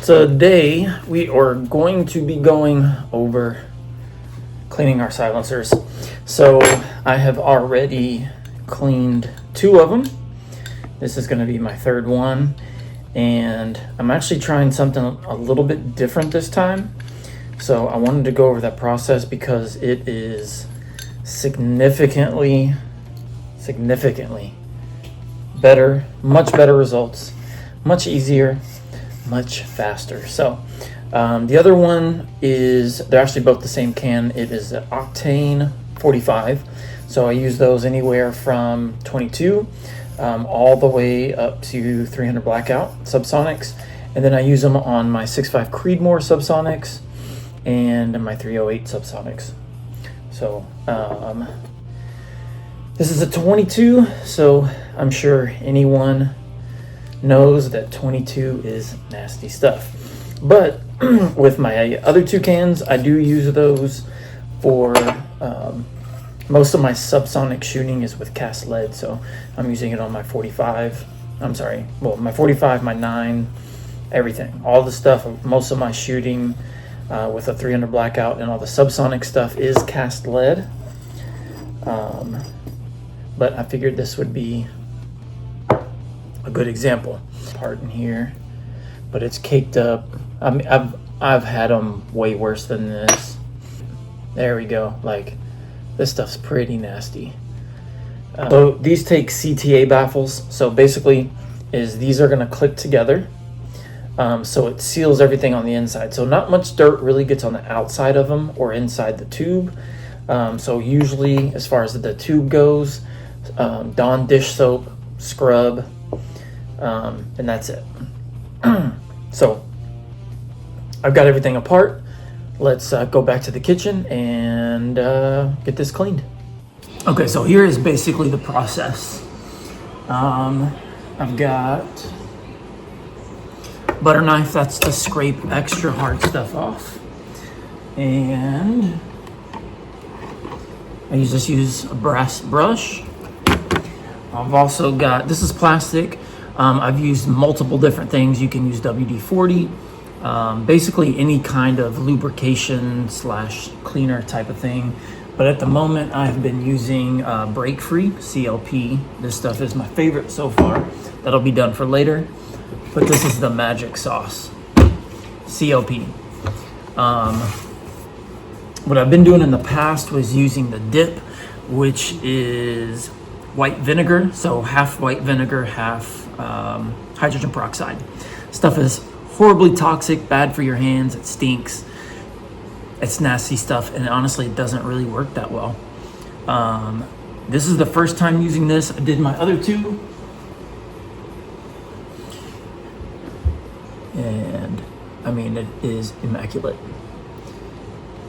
Today we are going to be going over cleaning our silencers. So I have already cleaned 2 of them. This is going to be my 3rd one, and I'm actually trying something a little bit different this time. So I wanted to go over that process because it is significantly better, much better results, much easier, much faster. So the other one is, they're actually both the same can. It is an Octane 45. So I use those anywhere from 22 all the way up to 300 Blackout subsonics. And then I use them on my 6.5 Creedmoor subsonics and my 308 subsonics. So this is a 22, so I'm sure anyone knows that 22 is nasty stuff. But with my other 2 cans, I do use those for most of my subsonic shooting is with cast lead, so I'm using it on my 45. I'm sorry, well, my 45, my 9, everything, all the stuff. Most of my shooting with a 300 Blackout and all the subsonic stuff is cast lead. But I figured this would be a good example. Part in here, but it's caked up. I mean, I've had them way worse than this. There we go. Like, this stuff's pretty nasty. So these take CTA baffles. So basically, these are going to click together. So it seals everything on the inside. So not much dirt really gets on the outside of them or inside the tube. So usually, as far as the tube goes, Dawn dish soap, scrub, and that's it. So I've got everything apart. Let's go back to the kitchen and get this cleaned. Okay, so here is basically the process. I've got butter knife, that's to scrape extra hard stuff off. And I use a brass brush. I've also got, this is plastic. I've used multiple different things. You can use WD-40, basically any kind of lubrication / cleaner type of thing. But at the moment, I've been using Break Free CLP. This stuff is my favorite so far. That'll be done for later. But this is the magic sauce, CLP. What I've been doing in the past was using the dip, which is white vinegar. So half white vinegar, half hydrogen peroxide. Stuff is horribly toxic, bad for your hands, it stinks. It's nasty stuff, and honestly, it doesn't really work that well. This is the first time using this. I did my other 2. And I mean, it is immaculate.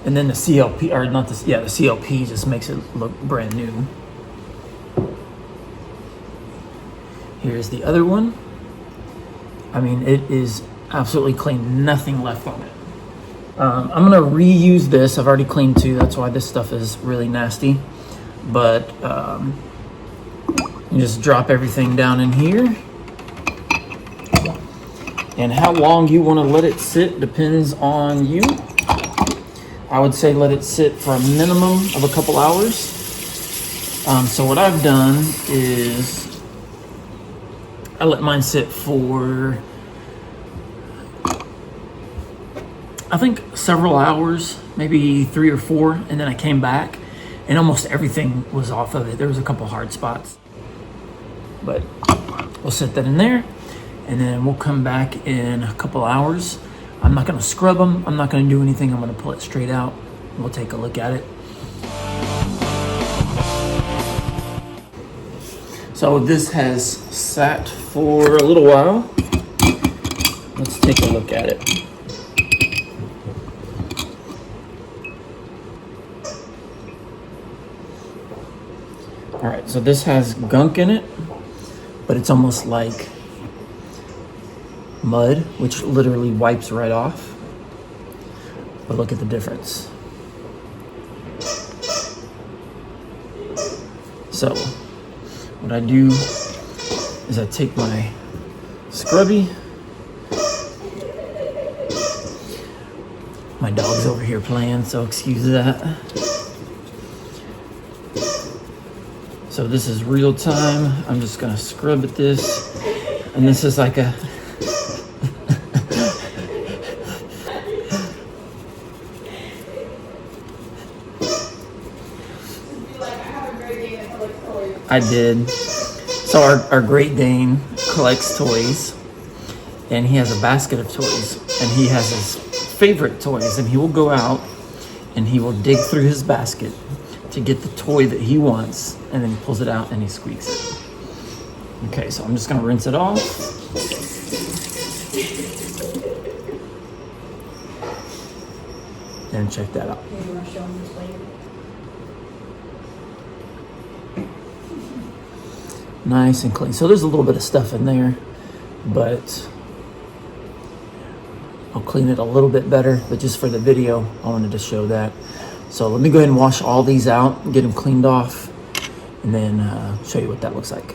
And then the CLP, or not the, yeah, the CLP just makes it look brand new. Here's the other one. I mean, it is absolutely clean, nothing left on it. I'm gonna reuse this. I've already cleaned 2, that's why this stuff is really nasty. But you just drop everything down in here. And how long you wanna let it sit depends on you. I would say let it sit for a minimum of a couple hours. So what I've done is I let mine sit for, I think, several hours, maybe 3 or 4, and then I came back and almost everything was off of it. There was a couple hard spots, but we'll set that in there, and then we'll come back in a couple hours. I'm not gonna scrub them, I'm not gonna do anything, I'm gonna pull it straight out. We'll take a look at it. So this has sat for a little while. Let's take a look at it. All right, so this has gunk in it, but it's almost like mud, which literally wipes right off. But look at the difference. So what I do is I take my scrubby My dog's over here playing, so excuse that. So this is real time. I'm just gonna scrub at this. And this is like a I did. So our Great Dane collects toys, and he has a basket of toys, and he has his favorite toys, and he will go out and he will dig through his basket to get the toy that he wants, and then he pulls it out and he squeaks it. Okay, so I'm just gonna rinse it off. And check that out. You want to show them this later? Nice and clean. So there's a little bit of stuff in there, but I'll clean it a little bit better. But just for the video, I wanted to show that. So let me go ahead and wash all these out and get them cleaned off, and then show you what that looks like.